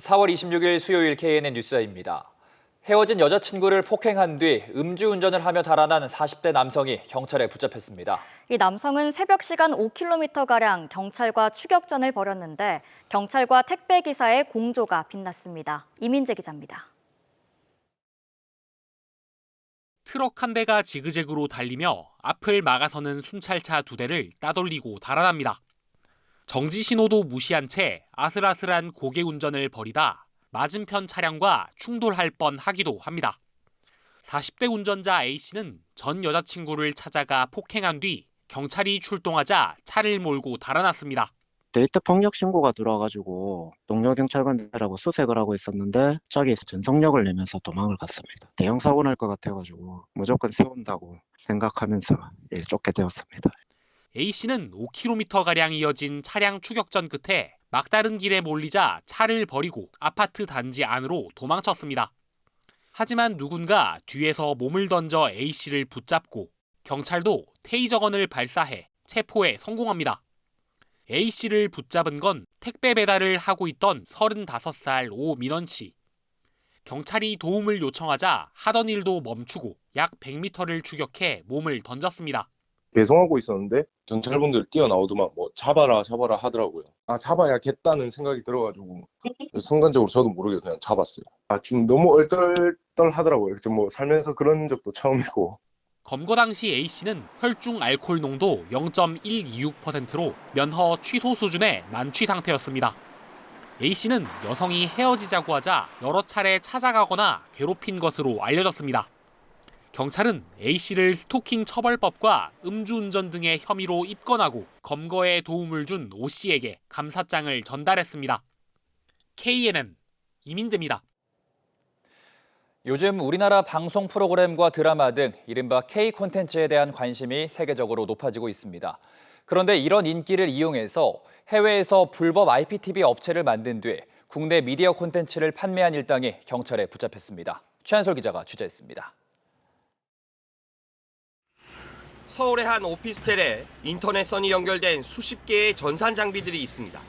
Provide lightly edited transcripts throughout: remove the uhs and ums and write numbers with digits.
4월 26일 수요일 KNN 뉴스입니다. 헤어진 여자친구를 폭행한 뒤 음주운전을 하며 달아난 40대 남성이 경찰에 붙잡혔습니다. 이 남성은 새벽 시간 5km가량 경찰과 추격전을 벌였는데 경찰과 택배기사의 공조가 빛났습니다. 이민재 기자입니다. 트럭 한 대가 지그재그로 달리며 앞을 막아서는 순찰차 2대를 따돌리고 달아납니다. 정지 신호도 무시한 채 아슬아슬한 고개 운전을 벌이다 맞은편 차량과 충돌할 뻔하기도 합니다. 40대 운전자 A씨는 전 여자친구를 찾아가 폭행한 뒤 경찰이 출동하자 차를 몰고 달아났습니다. 데이트 폭력 신고가 들어와가지고 동료 경찰관들하고 수색을 하고 있었는데 저기에서 전속력을 내면서 도망을 갔습니다. 대형 사고 날 것 같아가지고 무조건 세운다고 생각하면서 쫓게 되었습니다. A씨는 5km가량 이어진 차량 추격전 끝에 막다른 길에 몰리자 차를 버리고 아파트 단지 안으로 도망쳤습니다. 하지만 누군가 뒤에서 몸을 던져 A씨를 붙잡고 경찰도 테이저건을 발사해 체포에 성공합니다. A씨를 붙잡은 건 택배 배달을 하고 있던 35살 오민원 씨. 경찰이 도움을 요청하자 하던 일도 멈추고 약 100m를 추격해 몸을 던졌습니다. 배송하고 있었는데 경찰분들 뛰어나오더만 잡아라 하더라고요. 잡아야겠다는 생각이 들어가지고 순간적으로 저도 모르게 그냥 잡았어요. 지금 너무 얼떨떨하더라고요. 살면서 그런 적도 처음이고. 검거 당시 A씨는 혈중 알코올 농도 0.126%로 면허 취소 수준의 만취 상태였습니다. A씨는 여성이 헤어지자고 하자 여러 차례 찾아가거나 괴롭힌 것으로 알려졌습니다. 경찰은 A씨를 스토킹 처벌법과 음주운전 등의 혐의로 입건하고 검거에 도움을 준 O씨에게 감사장을 전달했습니다. KNN 이민재입니다. 요즘 우리나라 방송 프로그램과 드라마 등 이른바 K 콘텐츠에 대한 관심이 세계적으로 높아지고 있습니다. 그런데 이런 인기를 이용해서 해외에서 불법 IPTV 업체를 만든 뒤 국내 미디어 콘텐츠를 판매한 일당이 경찰에 붙잡혔습니다. 최한솔 기자가 취재했습니다. 서울의 한 오피스텔에 인터넷선이 연결된 수십 개의 전산 장비들이 있습니다.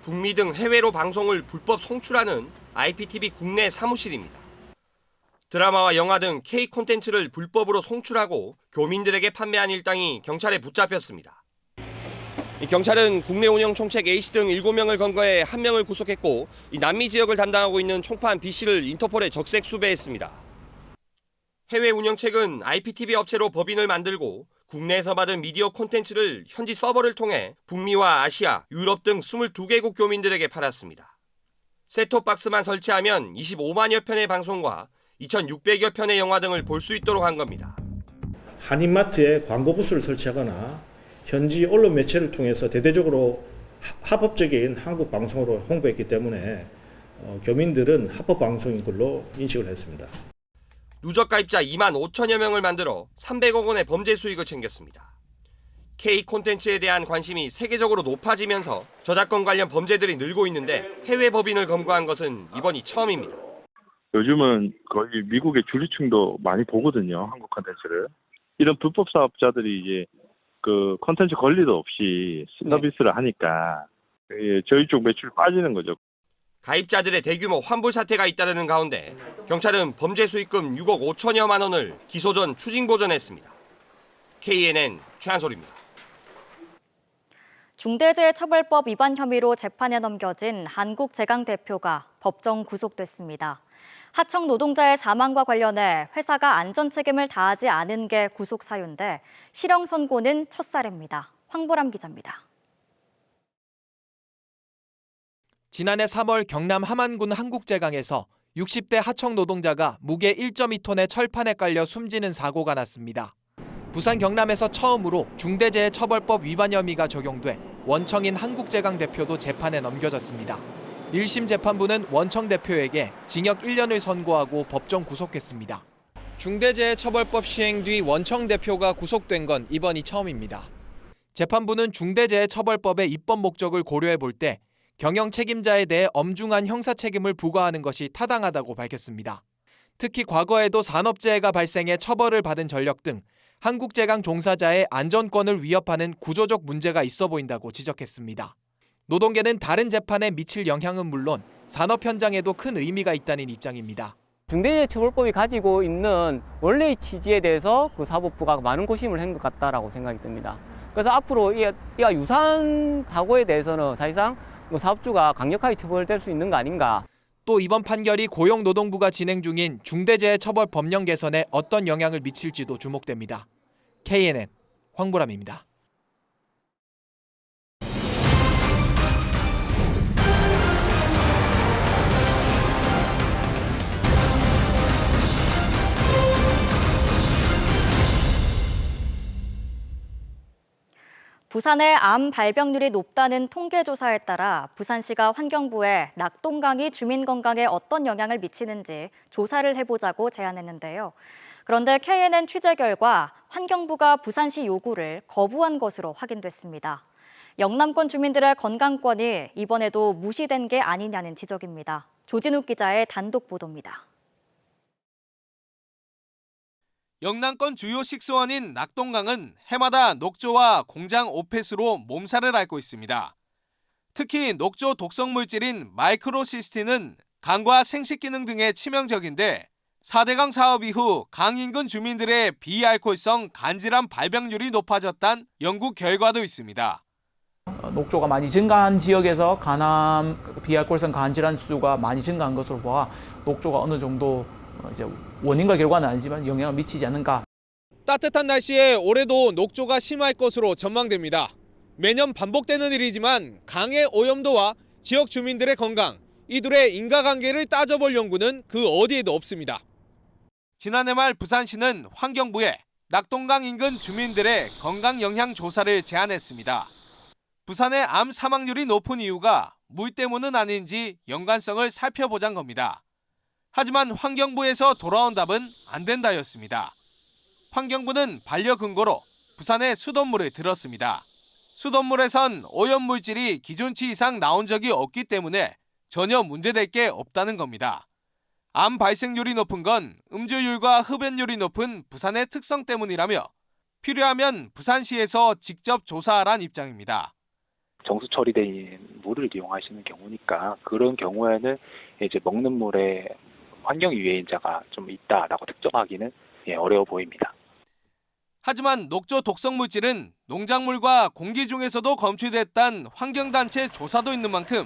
북미 등 해외로 방송을 불법 송출하는 IPTV 국내 사무실입니다. 드라마와 영화 등 K 콘텐츠를 불법으로 송출하고 교민들에게 판매한 일당이 경찰에 붙잡혔습니다. 경찰은 국내 운영 총책 A씨 등 7명을 검거해 1명을 구속했고 남미 지역을 담당하고 있는 총판 B씨를 인터폴에 적색 수배했습니다. 해외 운영책은 IPTV 업체로 법인을 만들고 국내에서 받은 미디어 콘텐츠를 현지 서버를 통해 북미와 아시아, 유럽 등 22개국 교민들에게 팔았습니다. 셋톱박스만 설치하면 25만여 편의 방송과 2,600여 편의 영화 등을 볼 수 있도록 한 겁니다. 한인마트에 광고 부스를 설치하거나 현지 언론 매체를 통해서 대대적으로 합법적인 한국 방송으로 홍보했기 때문에 교민들은 합법 방송인 걸로 인식을 했습니다. 누적 가입자 2만 5천여 명을 만들어 300억 원의 범죄 수익을 챙겼습니다. K 콘텐츠에 대한 관심이 세계적으로 높아지면서 저작권 관련 범죄들이 늘고 있는데 해외 법인을 검거한 것은 이번이 처음입니다. 요즘은 거의 미국의 주류층도 많이 보거든요, 한국 콘텐츠를. 이런 불법 사업자들이 이제 그 콘텐츠 권리도 없이 서비스를 하니까 저희 쪽 매출 빠지는 거죠. 가입자들의 대규모 환불 사태가 잇따르는 가운데 경찰은 범죄 수익금 6억 5천여만 원을 기소 전 추징 보전했습니다. KNN 최한솔입니다. 중대재해처벌법 위반 혐의로 재판에 넘겨진 한국제강 대표가 법정 구속됐습니다. 하청 노동자의 사망과 관련해 회사가 안전 책임을 다하지 않은 게 구속 사유인데 실형 선고는 첫 사례입니다. 황보람 기자입니다. 지난해 3월 경남 함안군 한국제강에서 60대 하청 노동자가 무게 1.2톤의 철판에 깔려 숨지는 사고가 났습니다. 부산 경남에서 처음으로 중대재해처벌법 위반 혐의가 적용돼 원청인 한국제강 대표도 재판에 넘겨졌습니다. 1심 재판부는 원청 대표에게 징역 1년을 선고하고 법정 구속했습니다. 중대재해처벌법 시행 뒤 원청 대표가 구속된 건 이번이 처음입니다. 재판부는 중대재해처벌법의 입법 목적을 고려해 볼 때 경영 책임자에 대해 엄중한 형사 책임을 부과하는 것이 타당하다고 밝혔습니다. 특히 과거에도 산업재해가 발생해 처벌을 받은 전력 등 한국제강 종사자의 안전권을 위협하는 구조적 문제가 있어 보인다고 지적했습니다. 노동계는 다른 재판에 미칠 영향은 물론 산업 현장에도 큰 의미가 있다는 입장입니다. 중대재해처벌법이 가지고 있는 원래의 취지에 대해서 그 사법부가 많은 고심을 한 것 같다라고 생각이 듭니다. 그래서 앞으로 이와 유사한 사고에 대해서는 사실상 사업주가 강력하게 처벌될 수 있는 거 아닌가. 또 이번 판결이 고용노동부가 진행 중인 중대재해처벌 법령 개선에 어떤 영향을 미칠지도 주목됩니다. KNN 황보람입니다. 부산의 암 발병률이 높다는 통계조사에 따라 부산시가 환경부에 낙동강이 주민 건강에 어떤 영향을 미치는지 조사를 해보자고 제안했는데요. 그런데 KNN 취재 결과 환경부가 부산시 요구를 거부한 것으로 확인됐습니다. 영남권 주민들의 건강권이 이번에도 무시된 게 아니냐는 지적입니다. 조진욱 기자의 단독 보도입니다. 영남권 주요 식수원인 낙동강은 해마다 녹조와 공장 오펫으로 몸살을 앓고 있습니다. 특히 녹조 독성 물질인 마이크로시스틴은 간과 생식 기능 등에 치명적인데 4대강 사업 이후 강 인근 주민들의 비알코올성 간질환 발병률이 높아졌다는 연구 결과도 있습니다. 녹조가 많이 증가한 지역에서 간암, 비알코올성 간질환 수가 많이 증가한 것으로 보아 녹조가 어느 정도 이제 원인과 결과는 아니지만 영향을 미치지 않는가. 따뜻한 날씨에 올해도 녹조가 심할 것으로 전망됩니다. 매년 반복되는 일이지만 강의 오염도와 지역 주민들의 건강, 이 둘의 인과관계를 따져볼 연구는 그 어디에도 없습니다. 지난해 말 부산시는 환경부에 낙동강 인근 주민들의 건강 영향 조사를 제안했습니다. 부산의 암 사망률이 높은 이유가 물 때문은 아닌지 연관성을 살펴보자는 겁니다. 하지만 환경부에서 돌아온 답은 안 된다였습니다. 환경부는 반려 근거로 부산의 수돗물을 들었습니다. 수돗물에선 오염물질이 기준치 이상 나온 적이 없기 때문에 전혀 문제될 게 없다는 겁니다. 암 발생률이 높은 건 음주율과 흡연율이 높은 부산의 특성 때문이라며 필요하면 부산시에서 직접 조사하란 입장입니다. 정수 처리된 물을 이용하시는 경우니까 그런 경우에는 이제 먹는 물에 환경 유해인자가 좀 있다라고 특정하기는 어려워 보입니다. 하지만 녹조 독성 물질은 농작물과 공기 중에서도 검출됐다는 환경단체 조사도 있는 만큼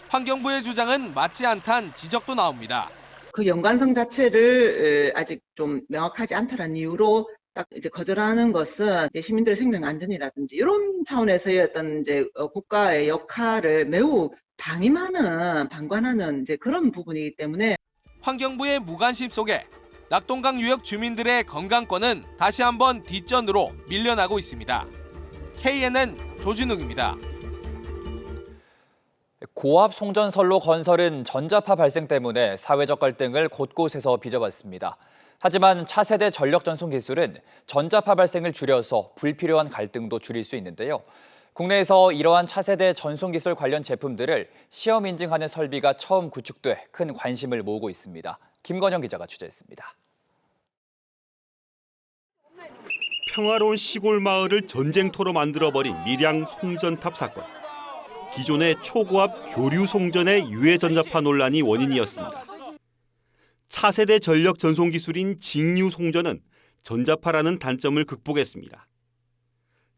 환경부의 주장은 맞지 않다는 지적도 나옵니다. 그 연관성 자체를 아직 좀 명확하지 않다는 이유로 딱 이제 거절하는 것은 시민들의 생명 안전이라든지 이런 차원에서의 어떤 이제 국가의 역할을 매우 방관하는 이제 그런 부분이기 때문에. 환경부의 무관심 속에 낙동강 유역 주민들의 건강권은 다시 한번 뒷전으로 밀려나고 있습니다. KNN 조진욱입니다. 고압 송전선로 건설은 전자파 발생 때문에 사회적 갈등을 곳곳에서 빚어봤습니다. 하지만 차세대 전력 전송 기술은 전자파 발생을 줄여서 불필요한 갈등도 줄일 수 있는데요. 국내에서 이러한 차세대 전송 기술 관련 제품들을 시험 인증하는 설비가 처음 구축돼 큰 관심을 모으고 있습니다. 김건영 기자가 취재했습니다. 평화로운 시골 마을을 전쟁터로 만들어버린 밀양 송전탑 사건. 기존의 초고압 교류 송전의 유해 전자파 논란이 원인이었습니다. 차세대 전력 전송 기술인 직류 송전은 전자파라는 단점을 극복했습니다.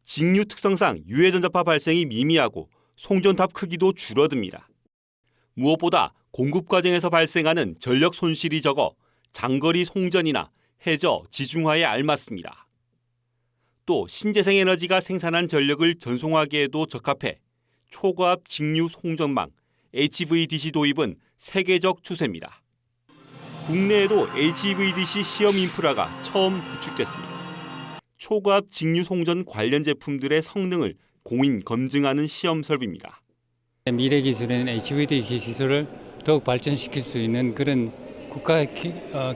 직류 특성상 유해 전자파 발생이 미미하고 송전탑 크기도 줄어듭니다. 무엇보다 공급 과정에서 발생하는 전력 손실이 적어 장거리 송전이나 해저, 지중화에 알맞습니다. 또 신재생 에너지가 생산한 전력을 전송하기에도 적합해 초고압 직류 송전망 HVDC 도입은 세계적 추세입니다. 국내에도 HVDC 시험 인프라가 처음 구축됐습니다. 초고압 직류 송전 관련 제품들의 성능을 공인 검증하는 시험 설비입니다. 미래 기술인 HVDC 기술을 더욱 발전시킬 수 있는 그런 국가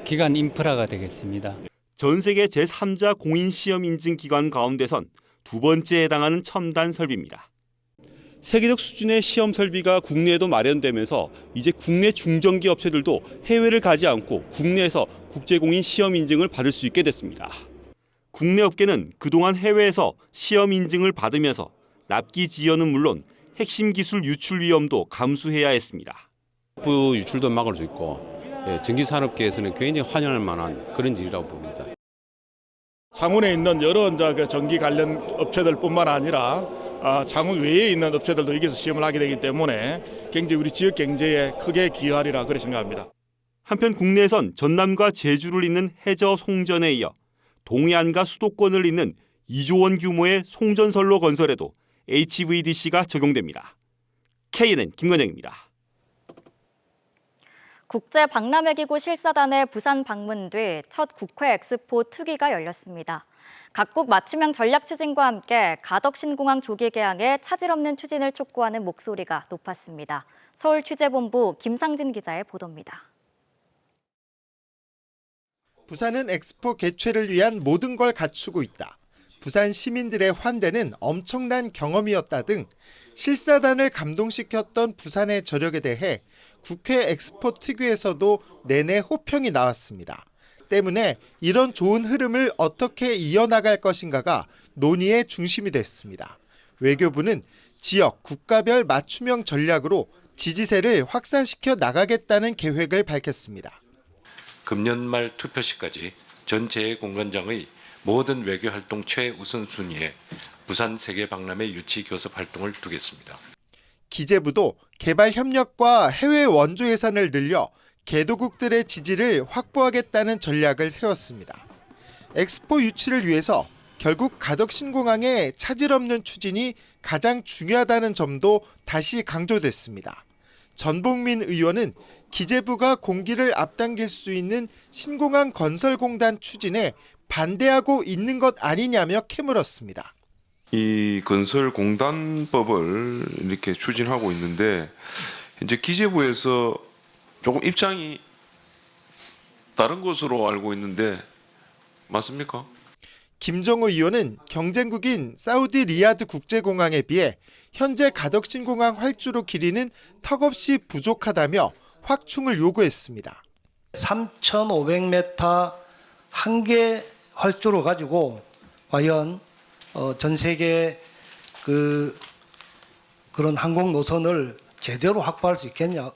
기관 인프라가 되겠습니다. 전 세계 제3자 공인 시험 인증 기관 가운데선 두 번째에 해당하는 첨단 설비입니다. 세계적 수준의 시험 설비가 국내에도 마련되면서 이제 국내 중전기 업체들도 해외를 가지 않고 국내에서 국제공인 시험 인증을 받을 수 있게 됐습니다. 국내 업계는 그동안 해외에서 시험 인증을 받으면서 납기 지연은 물론 핵심 기술 유출 위험도 감수해야 했습니다. 부 유출도 막을 수 있고 전기산업계에서는 굉장히 환영할 만한 그런 일이라고 봅니다. 창원에 있는 여러 전기 관련 업체들뿐만 아니라 창원 외에 있는 업체들도 여기서 시험을 하게 되기 때문에 굉장히 우리 지역 경제에 크게 기여하리라 그렇게 생각합니다. 한편 국내에선 전남과 제주를 잇는 해저 송전에 이어 동해안과 수도권을 잇는 2조 원 규모의 송전선로 건설에도 HVDC가 적용됩니다. KNN 김건영입니다. 국제박람회기구 실사단의 부산 방문 뒤 첫 국회 엑스포 투기가 열렸습니다. 각국 맞춤형 전략 추진과 함께 가덕신공항 조기 개항에 차질 없는 추진을 촉구하는 목소리가 높았습니다. 서울취재본부 김상진 기자의 보도입니다. 부산은 엑스포 개최를 위한 모든 걸 갖추고 있다. 부산 시민들의 환대는 엄청난 경험이었다 등 실사단을 감동시켰던 부산의 저력에 대해 국회 엑스포 특유에서도 내내 호평이 나왔습니다. 때문에 이런 좋은 흐름을 어떻게 이어나갈 것인가가 논의의 중심이 됐습니다. 외교부는 지역, 국가별 맞춤형 전략으로 지지세를 확산시켜 나가겠다는 계획을 밝혔습니다. 금년 말 투표시까지 전 제 공관장의 모든 외교활동 최우선순위에 부산 세계박람회 유치 교섭 활동을 두겠습니다. 기재부도 개발 협력과 해외 원조 예산을 늘려 개도국들의 지지를 확보하겠다는 전략을 세웠습니다. 엑스포 유치를 위해서 결국 가덕신공항의 차질 없는 추진이 가장 중요하다는 점도 다시 강조됐습니다. 전복민 의원은 기재부가 공기를 앞당길 수 있는 신공항 건설공단 추진에 반대하고 있는 것 아니냐며 캐물었습니다. 이 건설공단법을 이렇게 추진하고 있는데 이제 기재부에서 조금 입장이 다른 것으로 알고 있는데 맞습니까? 김정우 의원은 경쟁국인 사우디 리야드 국제공항에 비해 현재 가덕신공항 활주로 길이는 턱없이 부족하다며 확충을 요구했습니다. 3,500m 한 개 활주로 가지고 과연 전 세계 그런 항공 노선을 제대로 확보할 수 있겠냐.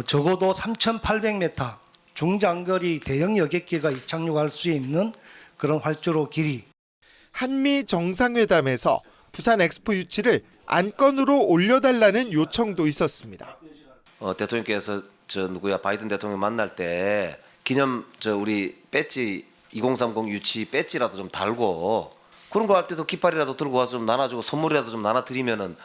적어도 3,800m 중장거리 대형 여객기가 착륙할 수 있는 그런 활주로 길이. 한미 정상회담에서 부산 엑스포 유치를 안건으로 올려달라는 요청도 있었습니다. 대통령께서 바이든 대통령 만날 때 기념 우리 배지 2030 유치 배지라도 좀 달고 그런 거 할 때도 깃발이라도 들고 와서 좀 나눠주고 선물이라도 좀 나눠드리면은.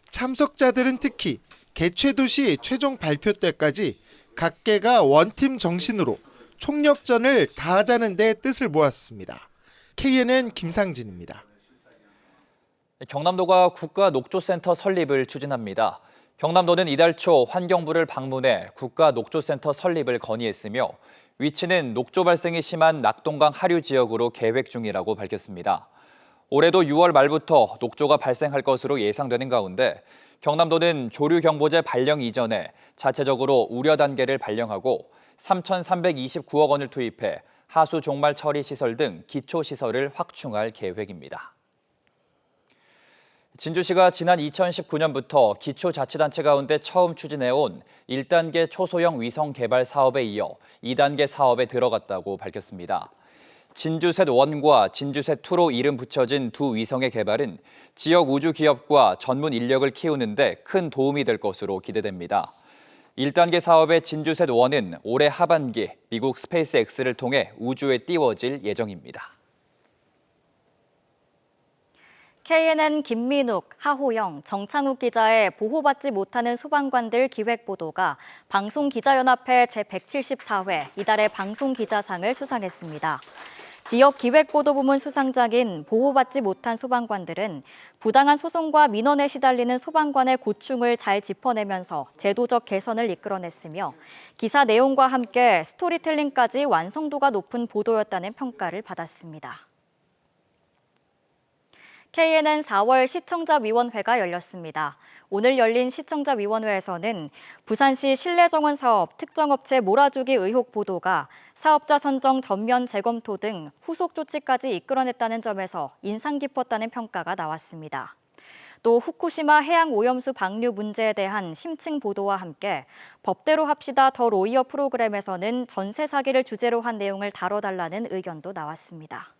참석자들은 특히 개최 도시 최종 발표 때까지 각계가 원팀 정신으로 총력전을 다하자는 데 뜻을 모았습니다. KNN 김상진입니다. 경남도가 국가녹조센터 설립을 추진합니다. 경남도는 이달 초 환경부를 방문해 국가녹조센터 설립을 건의했으며 위치는 녹조 발생이 심한 낙동강 하류 지역으로 계획 중이라고 밝혔습니다. 올해도 6월 말부터 녹조가 발생할 것으로 예상되는 가운데 경남도는 조류경보제 발령 이전에 자체적으로 우려 단계를 발령하고 3,329억 원을 투입해 하수 종말 처리 시설 등 기초 시설을 확충할 계획입니다. 진주시가 지난 2019년부터 기초자치단체 가운데 처음 추진해온 1단계 초소형 위성 개발 사업에 이어 2단계 사업에 들어갔다고 밝혔습니다. 진주셋1과 진주셋2로 이름 붙여진 두 위성의 개발은 지역 우주 기업과 전문 인력을 키우는 데 큰 도움이 될 것으로 기대됩니다. 1단계 사업의 진주셋1은 올해 하반기 미국 스페이스X를 통해 우주에 띄워질 예정입니다. KNN 김민욱, 하호영, 정창욱 기자의 보호받지 못하는 소방관들 기획보도가 방송기자연합회 제174회 이달의 방송기자상을 수상했습니다. 지역기획보도부문 수상작인 보호받지 못한 소방관들은 부당한 소송과 민원에 시달리는 소방관의 고충을 잘 짚어내면서 제도적 개선을 이끌어냈으며 기사 내용과 함께 스토리텔링까지 완성도가 높은 보도였다는 평가를 받았습니다. KNN 4월 시청자위원회가 열렸습니다. 오늘 열린 시청자위원회에서는 부산시 실내정원 사업 특정업체 몰아주기 의혹 보도가 사업자 선정 전면 재검토 등 후속 조치까지 이끌어냈다는 점에서 인상 깊었다는 평가가 나왔습니다. 또 후쿠시마 해양 오염수 방류 문제에 대한 심층 보도와 함께 법대로 합시다 더 로이어 프로그램에서는 전세 사기를 주제로 한 내용을 다뤄달라는 의견도 나왔습니다.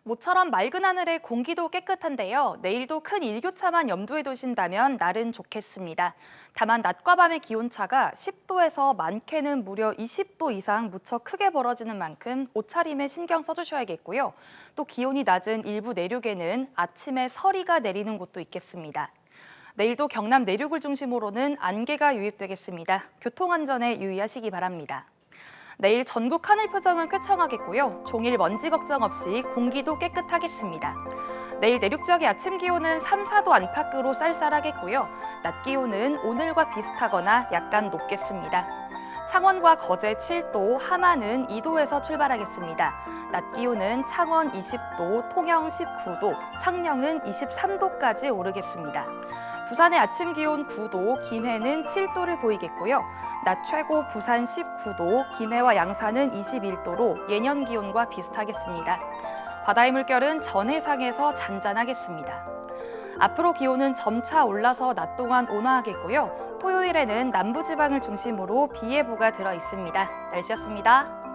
모처럼 맑은 하늘에 공기도 깨끗한데요. 내일도 큰 일교차만 염두에 두신다면 날은 좋겠습니다. 다만 낮과 밤의 기온차가 10도에서 많게는 무려 20도 이상 무척 크게 벌어지는 만큼 옷차림에 신경 써주셔야겠고요. 또 기온이 낮은 일부 내륙에는 아침에 서리가 내리는 곳도 있겠습니다. 내일도 경남 내륙을 중심으로는 안개가 유입되겠습니다. 교통안전에 유의하시기 바랍니다. 내일 전국 하늘 표정은 쾌청하겠고요. 종일 먼지 걱정 없이 공기도 깨끗하겠습니다. 내일 내륙 지역의 아침 기온은 3, 4도 안팎으로 쌀쌀하겠고요. 낮 기온은 오늘과 비슷하거나 약간 높겠습니다. 창원과 거제 7도, 함안은 2도에서 출발하겠습니다. 낮 기온은 창원 20도, 통영 19도, 창녕은 23도까지 오르겠습니다. 부산의 아침 기온 9도, 김해는 7도를 보이겠고요. 낮 최고 부산 19도, 김해와 양산은 21도로 예년 기온과 비슷하겠습니다. 바다의 물결은 전해상에서 잔잔하겠습니다. 앞으로 기온은 점차 올라서 낮 동안 온화하겠고요. 토요일에는 남부지방을 중심으로 비 예보가 들어 있습니다. 날씨였습니다.